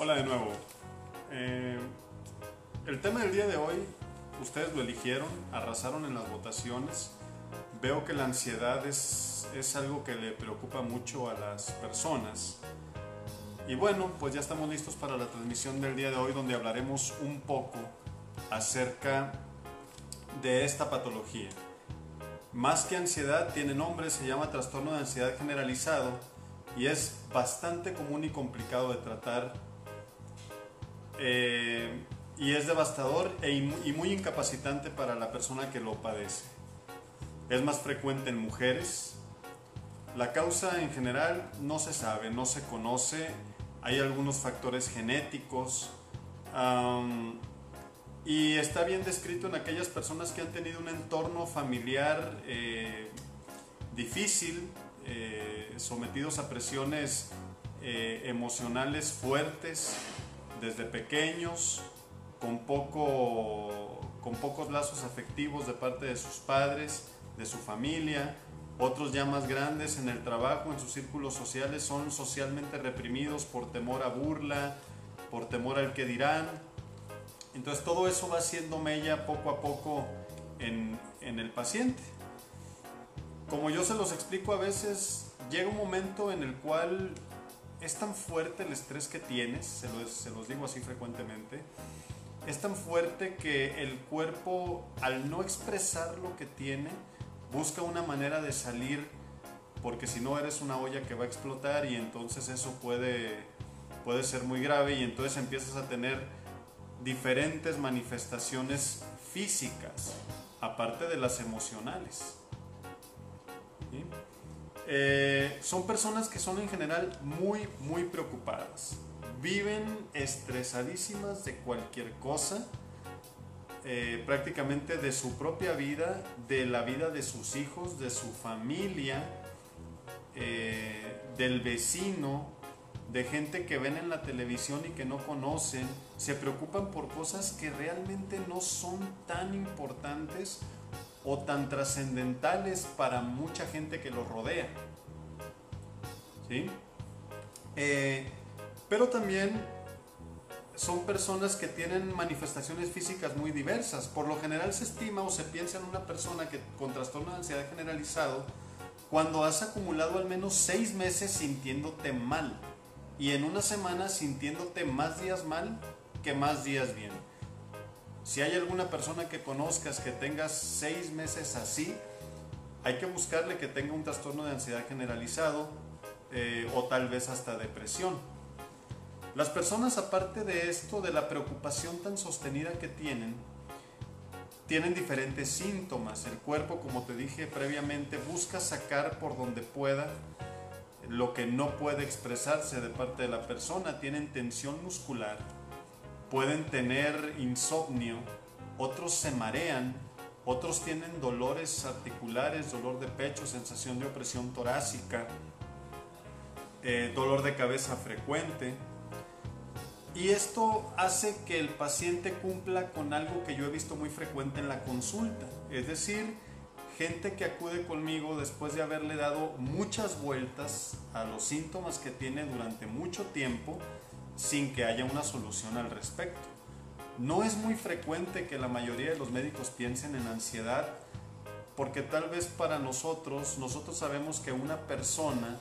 Hola de nuevo. Eh, el tema del día de hoy, ustedes lo eligieron, arrasaron en las votaciones. Veo que la ansiedad es algo que le preocupa mucho a las personas. Y bueno, pues ya estamos listos para la transmisión del día de hoy, donde hablaremos un poco acerca de esta patología. Más que ansiedad, tiene nombre, se llama trastorno de ansiedad generalizado y es bastante común y complicado de tratar. Y es devastador y muy incapacitante para la persona que lo padece. Es más frecuente en mujeres. La causa en general no se sabe, no se conoce. Hay algunos factores genéticos y está bien descrito en aquellas personas que han tenido un entorno familiar difícil, sometidos a presiones emocionales fuertes desde pequeños, con pocos lazos afectivos de parte de sus padres, de su familia. Otros ya más grandes en el trabajo, en sus círculos sociales, son socialmente reprimidos por temor a burla, por temor al que dirán. Entonces todo eso va haciendo mella poco a poco en el paciente. Como yo se los explico, a veces llega un momento en el cual es tan fuerte el estrés que tienes, se los digo así frecuentemente, es tan fuerte que el cuerpo, al no expresar lo que tiene, busca una manera de salir, porque si no eres una olla que va a explotar y entonces eso puede ser muy grave y entonces empiezas a tener diferentes manifestaciones físicas, aparte de las emocionales. ¿Sí? Son personas que son en general muy preocupadas, viven estresadísimas de cualquier cosa, prácticamente de su propia vida, de la vida de sus hijos, de su familia, del vecino, de gente que ven en la televisión y que no conocen. Se preocupan por cosas que realmente no son tan importantes o tan trascendentales para mucha gente que los rodea. ¿Sí? Pero también son personas que tienen manifestaciones físicas muy diversas. Por lo general se estima o se piensa en una persona que con trastorno de ansiedad generalizado cuando has acumulado al menos 6 meses sintiéndote mal y en una semana sintiéndote más días mal que más días bien. Si hay alguna persona que conozcas que tenga 6 meses así, hay que buscarle que tenga un trastorno de ansiedad generalizado o tal vez hasta depresión. Las personas, aparte de esto, de la preocupación tan sostenida que tienen diferentes síntomas. El cuerpo, como te dije previamente, busca sacar por donde pueda lo que no puede expresarse de parte de la persona. Tienen tensión muscular, pueden tener insomnio, otros se marean, otros tienen dolores articulares, dolor de pecho, sensación de opresión torácica, dolor de cabeza frecuente. Y esto hace que el paciente cumpla con algo que yo he visto muy frecuente en la consulta. Es decir, gente que acude conmigo después de haberle dado muchas vueltas a los síntomas que tiene durante mucho tiempo sin que haya una solución al respecto. No es muy frecuente que la mayoría de los médicos piensen en ansiedad, porque tal vez para nosotros sabemos que una persona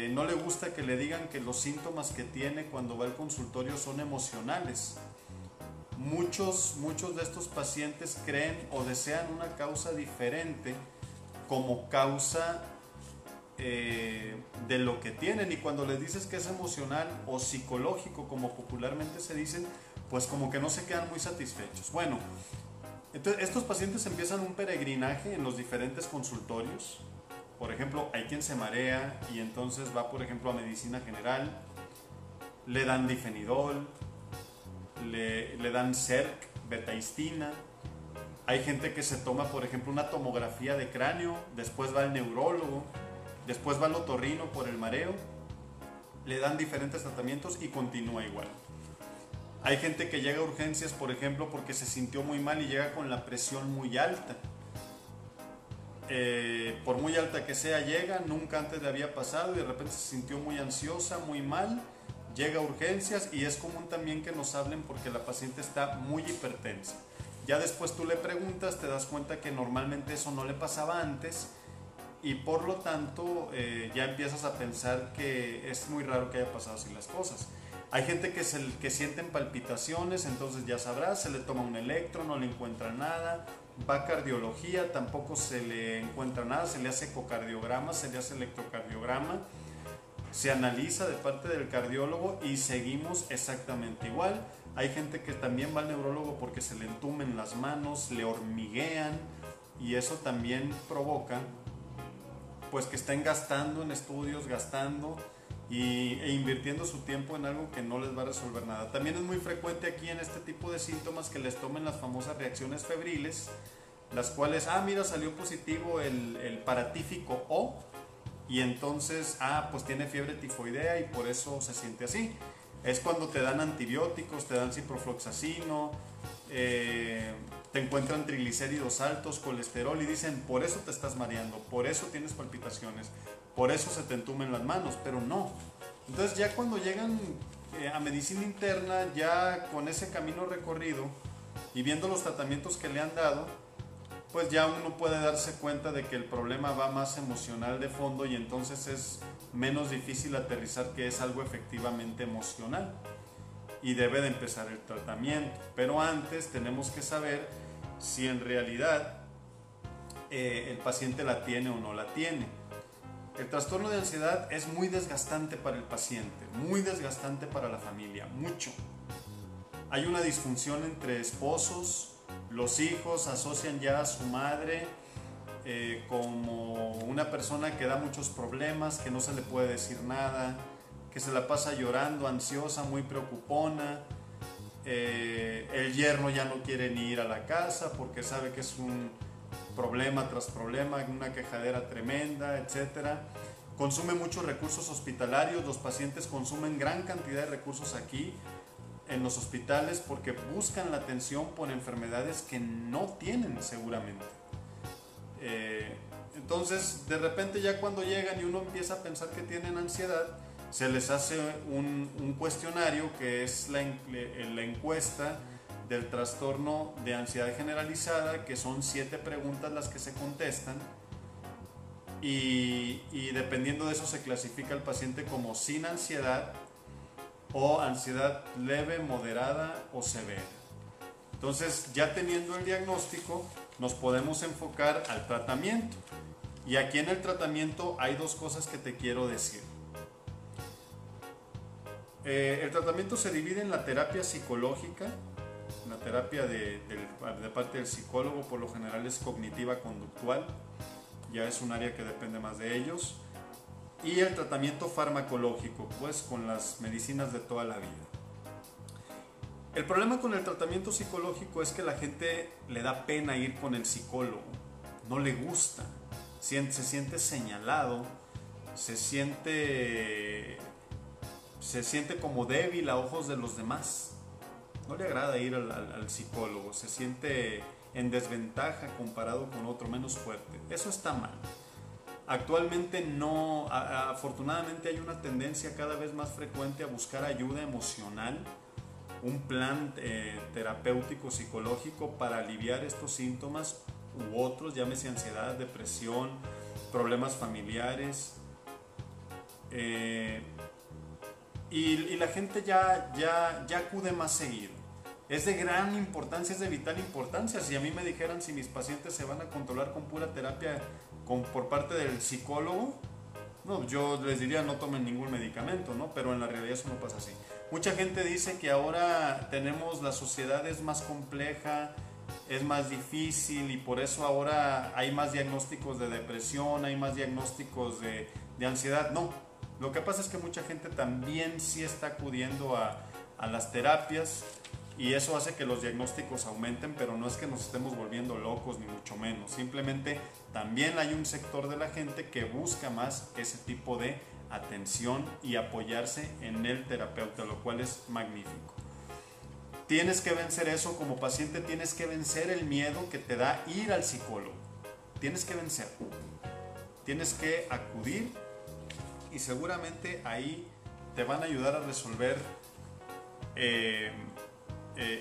no le gusta que le digan que los síntomas que tiene cuando va al consultorio son emocionales. Muchos de estos pacientes creen o desean una causa diferente como causa de lo que tienen, y cuando les dices que es emocional o psicológico, como popularmente se dicen, pues como que no se quedan muy satisfechos. Bueno, entonces estos pacientes empiezan un peregrinaje en los diferentes consultorios. Por ejemplo, hay quien se marea y entonces va, por ejemplo, a medicina general, le dan difenidol, le dan Zerk, betaistina. Hay gente que se toma, por ejemplo, una tomografía de cráneo, después va al neurólogo, después va al otorrino por el mareo, le dan diferentes tratamientos y continúa igual. Hay gente que llega a urgencias, por ejemplo, porque se sintió muy mal y llega con la presión muy alta. Por muy alta que sea, llega, nunca antes le había pasado y de repente se sintió muy ansiosa, muy mal, llega a urgencias y es común también que nos hablen porque la paciente está muy hipertensa. Ya después tú le preguntas, te das cuenta que normalmente eso no le pasaba antes y por lo tanto ya empiezas a pensar que es muy raro que haya pasado así las cosas. Hay gente que sienten palpitaciones, entonces ya sabrás, se le toma un electro, no le encuentra nada, va a cardiología, tampoco se le encuentra nada, se le hace ecocardiograma, se le hace electrocardiograma, se analiza de parte del cardiólogo y seguimos exactamente igual. Hay gente que también va al neurólogo porque se le entumen las manos, le hormiguean y eso también provoca pues que estén gastando en estudios, e invirtiendo su tiempo en algo que no les va a resolver nada. También es muy frecuente aquí en este tipo de síntomas que les tomen las famosas reacciones febriles, las cuales, mira, salió positivo el paratífico O, y entonces, pues tiene fiebre tifoidea y por eso se siente así. Es cuando te dan antibióticos, te dan ciprofloxacino, te encuentran triglicéridos altos, colesterol y dicen, por eso te estás mareando, por eso tienes palpitaciones, por eso se te entumen las manos, pero no. Entonces ya cuando llegan a medicina interna, ya con ese camino recorrido y viendo los tratamientos que le han dado, pues ya uno puede darse cuenta de que el problema va más emocional de fondo y entonces es menos difícil aterrizar que es algo efectivamente emocional y debe de empezar el tratamiento. Pero antes tenemos que saber si en realidad el paciente la tiene o no la tiene. El trastorno de ansiedad es muy desgastante para el paciente, muy desgastante para la familia, mucho. Hay una disfunción entre esposos, los hijos asocian ya a su madre como una persona que da muchos problemas, que no se le puede decir nada, que se la pasa llorando, ansiosa, muy preocupona. El yerno ya no quiere ni ir a la casa porque sabe que es un problema tras problema, una quejadera tremenda, etc. Consume muchos recursos hospitalarios, los pacientes consumen gran cantidad de recursos aquí en los hospitales porque buscan la atención por enfermedades que no tienen seguramente. Entonces de repente ya cuando llegan y uno empieza a pensar que tienen ansiedad, se les hace un cuestionario que es la encuesta del trastorno de ansiedad generalizada, que son 7 preguntas las que se contestan y dependiendo de eso se clasifica al paciente como sin ansiedad o ansiedad leve, moderada o severa. Entonces ya teniendo el diagnóstico nos podemos enfocar al tratamiento y aquí en el tratamiento hay 2 cosas que te quiero decir. El tratamiento se divide en la terapia psicológica, la terapia de parte del psicólogo, por lo general es cognitiva conductual, ya es un área que depende más de ellos, y el tratamiento farmacológico, pues con las medicinas de toda la vida. El problema con el tratamiento psicológico es que la gente le da pena ir con el psicólogo, no le gusta, se siente señalado, se siente como débil a ojos de los demás. No le agrada ir al psicólogo, se siente en desventaja comparado con otro menos fuerte. Eso está mal. Actualmente no, afortunadamente hay una tendencia cada vez más frecuente a buscar ayuda emocional, un plan terapéutico psicológico para aliviar estos síntomas u otros, llámese ansiedad, depresión, problemas familiares. Y la gente ya acude más seguido. Es de gran importancia, es de vital importancia. Si a mí me dijeran si mis pacientes se van a controlar con pura terapia por parte del psicólogo, no, yo les diría no tomen ningún medicamento, ¿no? Pero en la realidad eso no pasa así. Mucha gente dice que ahora la sociedad es más compleja, es más difícil y por eso ahora hay más diagnósticos de depresión, hay más diagnósticos de ansiedad. No, lo que pasa es que mucha gente también sí está acudiendo a las terapias y eso hace que los diagnósticos aumenten, pero no es que nos estemos volviendo locos ni mucho menos. Simplemente también hay un sector de la gente que busca más ese tipo de atención y apoyarse en el terapeuta, lo cual es magnífico. Tienes que vencer eso como paciente, tienes que vencer el miedo que te da ir al psicólogo. Tienes que vencerlo. Tienes que acudir y seguramente ahí te van a ayudar a resolver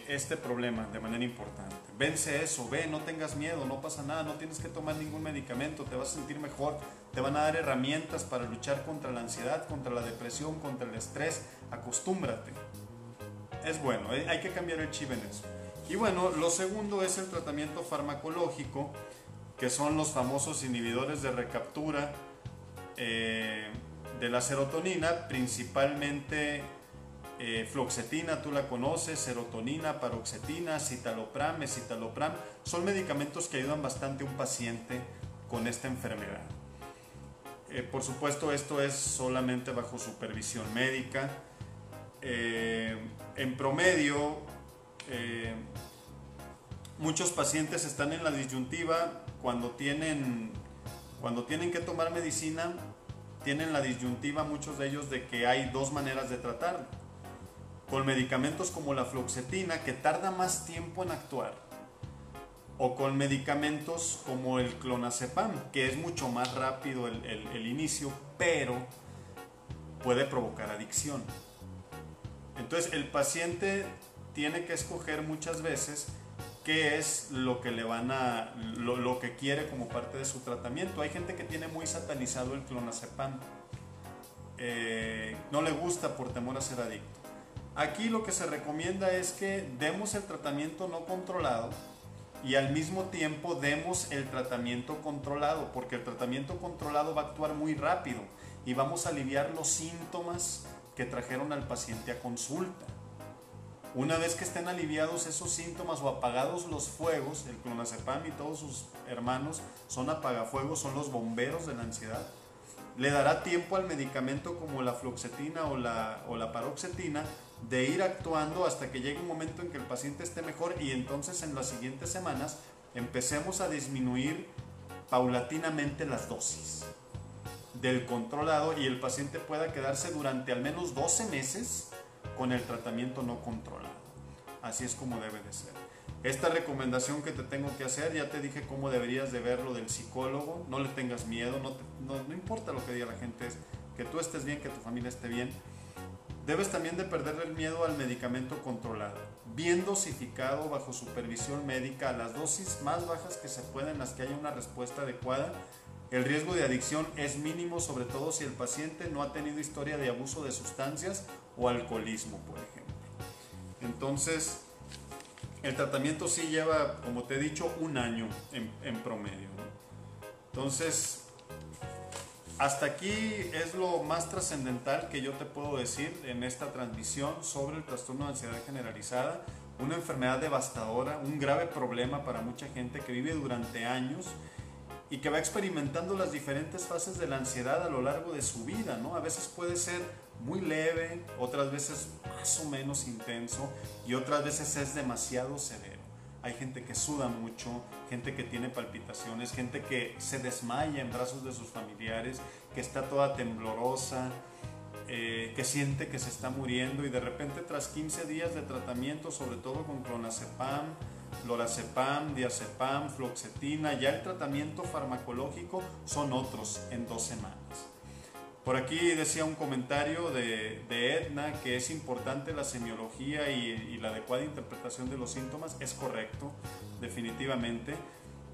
este problema de manera importante. Vence eso, ve, no tengas miedo, no pasa nada, no tienes que tomar ningún medicamento, te vas a sentir mejor, te van a dar herramientas para luchar contra la ansiedad, contra la depresión, contra el estrés. Acostúmbrate. Es bueno, hay que cambiar el chip en eso. Y bueno, lo segundo es el tratamiento farmacológico, que son los famosos inhibidores de recaptura de la serotonina, principalmente fluoxetina, tú la conoces, serotonina, paroxetina, citalopram, escitalopram. Son medicamentos que ayudan bastante a un paciente con esta enfermedad. Por supuesto, esto es solamente bajo supervisión médica. En promedio, muchos pacientes están en la disyuntiva cuando tienen que tomar medicina. Tienen la disyuntiva, muchos de ellos, de que hay dos maneras de tratar. Con medicamentos como la fluoxetina, que tarda más tiempo en actuar, o con medicamentos como el clonazepam, que es mucho más rápido el inicio, pero puede provocar adicción. Entonces el paciente tiene que escoger muchas veces qué es lo que lo que quiere como parte de su tratamiento. Hay gente que tiene muy satanizado el clonazepam, no le gusta por temor a ser adicto. Aquí lo que se recomienda es que demos el tratamiento no controlado y al mismo tiempo demos el tratamiento controlado, porque el tratamiento controlado va a actuar muy rápido y vamos a aliviar los síntomas que trajeron al paciente a consulta. Una vez que estén aliviados esos síntomas o apagados los fuegos, el clonazepam y todos sus hermanos son apagafuegos, son los bomberos de la ansiedad. Le dará tiempo al medicamento como la fluoxetina o la paroxetina de ir actuando hasta que llegue un momento en que el paciente esté mejor, y entonces en las siguientes semanas empecemos a disminuir paulatinamente las dosis del controlado y el paciente pueda quedarse durante al menos 12 meses con el tratamiento no controlado. Así es como debe de ser. Esta recomendación que te tengo que hacer, ya te dije cómo deberías de verlo del psicólogo. No le tengas miedo, no importa lo que diga la gente, es que tú estés bien, que tu familia esté bien. Debes también de perderle el miedo al medicamento controlado, bien dosificado bajo supervisión médica a las dosis más bajas que se pueden, en las que haya una respuesta adecuada. El riesgo de adicción es mínimo, sobre todo si el paciente no ha tenido historia de abuso de sustancias o alcoholismo, por ejemplo. Entonces, el tratamiento sí lleva, como te he dicho, un año en promedio, ¿no? Entonces, hasta aquí es lo más trascendental que yo te puedo decir en esta transmisión sobre el trastorno de ansiedad generalizada, una enfermedad devastadora, un grave problema para mucha gente que vive durante años y que va experimentando las diferentes fases de la ansiedad a lo largo de su vida, ¿no? A veces puede ser muy leve, otras veces más o menos intenso y otras veces es demasiado severo. Hay gente que suda mucho, gente que tiene palpitaciones, gente que se desmaya en brazos de sus familiares, que está toda temblorosa, que siente que se está muriendo, y de repente tras 15 días de tratamiento, sobre todo con clonazepam, lorazepam, diazepam, fluoxetina, ya el tratamiento farmacológico son otros en 2 semanas. Por aquí decía un comentario de Edna que es importante la semiología y la adecuada interpretación de los síntomas. Es correcto, definitivamente.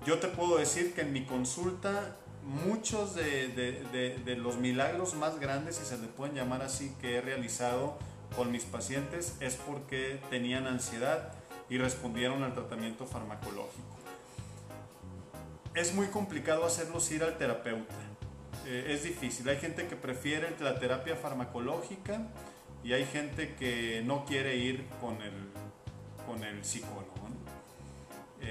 Yo te puedo decir que en mi consulta muchos de los milagros más grandes, si se le pueden llamar así, que he realizado con mis pacientes es porque tenían ansiedad y respondieron al tratamiento farmacológico. Es muy complicado hacerlos ir al terapeuta. Es difícil, hay gente que prefiere la terapia farmacológica y hay gente que no quiere ir con el psicólogo, ¿no?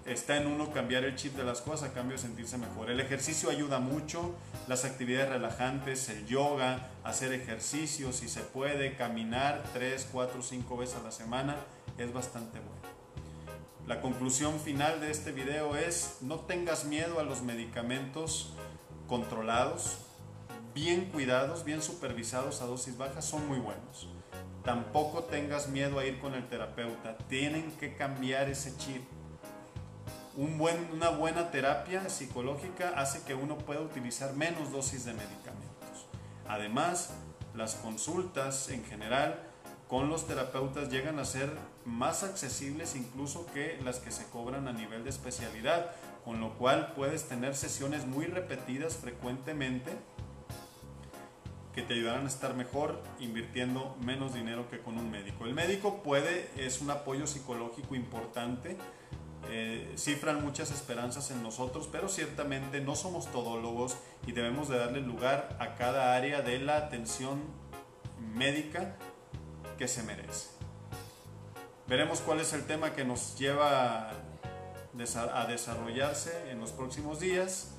Está en uno cambiar el chip de las cosas a cambio de sentirse mejor. El ejercicio ayuda mucho, las actividades relajantes, el yoga, hacer ejercicio si se puede, caminar 3, 4, 5 veces a la semana es bastante bueno. La conclusión final de este video es: no tengas miedo a los medicamentos controlados, bien cuidados, bien supervisados a dosis bajas, son muy buenos. Tampoco tengas miedo a ir con el terapeuta, tienen que cambiar ese chip. Una buena terapia psicológica hace que uno pueda utilizar menos dosis de medicamentos. Además, las consultas en general con los terapeutas llegan a ser más accesibles incluso que las que se cobran a nivel de especialidad, con lo cual puedes tener sesiones muy repetidas frecuentemente que te ayudarán a estar mejor invirtiendo menos dinero que con un médico. El médico es un apoyo psicológico importante, cifran muchas esperanzas en nosotros, pero ciertamente no somos todólogos y debemos de darle lugar a cada área de la atención médica que se merece. Veremos cuál es el tema que nos lleva a desarrollarse en los próximos días.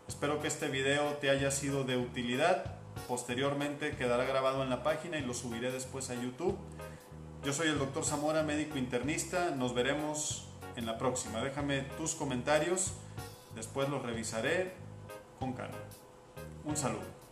Espero que este video te haya sido de utilidad. Posteriormente quedará grabado en la página y lo subiré después a YouTube. Yo soy el Dr. Zamora, médico internista. Nos veremos en la próxima. Déjame tus comentarios, después los revisaré con calma. Un saludo.